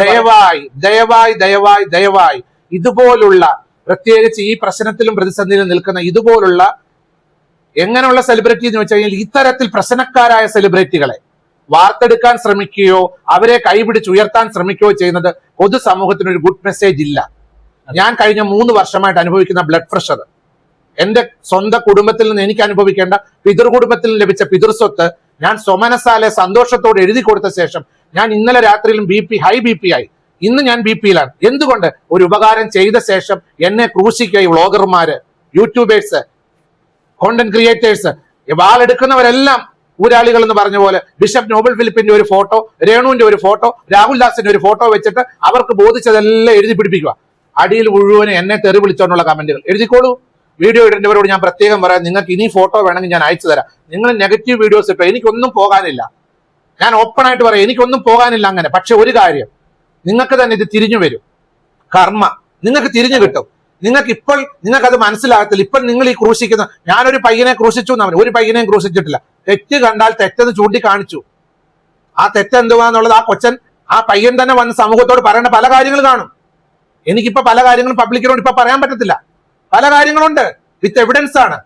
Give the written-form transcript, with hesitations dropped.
ദയവായി ദയവായി ദയവായി ദയവായി ഇതുപോലുള്ള പ്രത്യേകിച്ച് ഈ പ്രശ്നത്തിലും പ്രതിസന്ധിയിലും നിൽക്കുന്ന ഇതുപോലുള്ള എങ്ങനെയുള്ള സെലിബ്രിറ്റി എന്ന് വെച്ച് കഴിഞ്ഞാൽ ഇത്തരത്തിൽ പ്രശ്നക്കാരായ സെലിബ്രിറ്റികളെ വാർത്തെടുക്കാൻ ശ്രമിക്കുകയോ അവരെ കൈപിടിച്ച് ഉയർത്താൻ ശ്രമിക്കുകയോ ചെയ്യുന്നത് പൊതുസമൂഹത്തിന് ഒരു ഗുഡ് മെസ്സേജ് ഇല്ല. ഞാൻ കഴിഞ്ഞ 3 വർഷമായിട്ട് അനുഭവിക്കുന്ന ബ്ലഡ് പ്രഷർ, എന്റെ സ്വന്തം കുടുംബത്തിൽ നിന്ന് എനിക്ക് അനുഭവിക്കേണ്ട പിതൃകുടുംബത്തിൽ നിന്ന് ലഭിച്ച പിതൃസ്വത്ത് ഞാൻ സ്വമനസാലെ സന്തോഷത്തോടെ എഴുതി കൊടുത്ത ശേഷം ഞാൻ ഇന്നലെ രാത്രിയിലും ഹൈ ബി പി ആയി. ഇന്ന് ഞാൻ BP-യിലാണ്. എന്തുകൊണ്ട്? ഒരു ഉപകാരം ചെയ്ത ശേഷം എന്നെ ക്രൂശിക്കുക വ്ളോഗർമാര്, യൂട്യൂബേഴ്സ്, കോണ്ടന്റ് ക്രിയേറ്റേഴ്സ്, വാളെടുക്കുന്നവരെല്ലാം ഊരാളികൾ എന്ന് പറഞ്ഞ പോലെ ബിഷപ്പ് നോബൽ ഫിലിപ്പിന്റെ ഒരു ഫോട്ടോ, രേണുവിന്റെ ഒരു ഫോട്ടോ, രാഹുൽ ദാസിന്റെ ഒരു ഫോട്ടോ വെച്ചിട്ട് അവർക്ക് ബോധിച്ചതെല്ലാം എഴുതി പിടിപ്പിക്കുക. അടിയിൽ മുഴുവനും എന്നെ തെറി വിളിച്ചോണ്ടുള്ള കമന്റുകൾ എഴുതിക്കോളൂ. വീഡിയോ ഇടേണ്ടവരോട് ഞാൻ പ്രത്യേകം പറയാം, നിങ്ങൾക്ക് ഇനി ഫോട്ടോ വേണമെങ്കിൽ ഞാൻ അയച്ചു തരാം. നിങ്ങൾ നെഗറ്റീവ് വീഡിയോസ് ഇട്ടോ, എനിക്കൊന്നും പോകാനില്ല. ഞാൻ ഓപ്പൺ ആയിട്ട് പറയാം, എനിക്കൊന്നും പോകാനില്ല അങ്ങനെ. പക്ഷെ ഒരു കാര്യം, നിങ്ങൾക്ക് തന്നെ ഇത് തിരിഞ്ഞു വരും. കർമ്മ നിങ്ങൾക്ക് തിരിഞ്ഞു കിട്ടും. നിങ്ങൾക്കത് മനസ്സിലാകത്തില്ല. ഇപ്പം നിങ്ങൾ ഈ ക്രൂശിക്കുന്ന, ഞാനൊരു പയ്യനെ ക്രൂശിച്ചു എന്നവൻ ഒരു പയ്യനെയും ക്രൂശിച്ചിട്ടില്ല. തെറ്റ് കണ്ടാൽ തെറ്റെന്ന് ചൂണ്ടിക്കാണിച്ചു. ആ തെറ്റ് എന്തുവാന്നുള്ളത് ആ പയ്യൻ തന്നെ വന്ന് സമൂഹത്തോട് പറയേണ്ട പല കാര്യങ്ങൾ കാണും. എനിക്കിപ്പോ പല കാര്യങ്ങളും പബ്ലിക്കിനോട് ഇപ്പൊ പറയാൻ പറ്റത്തില്ല. പല കാര്യങ്ങളുണ്ട്. വിത്ത് എവിഡൻസ് ആണ്.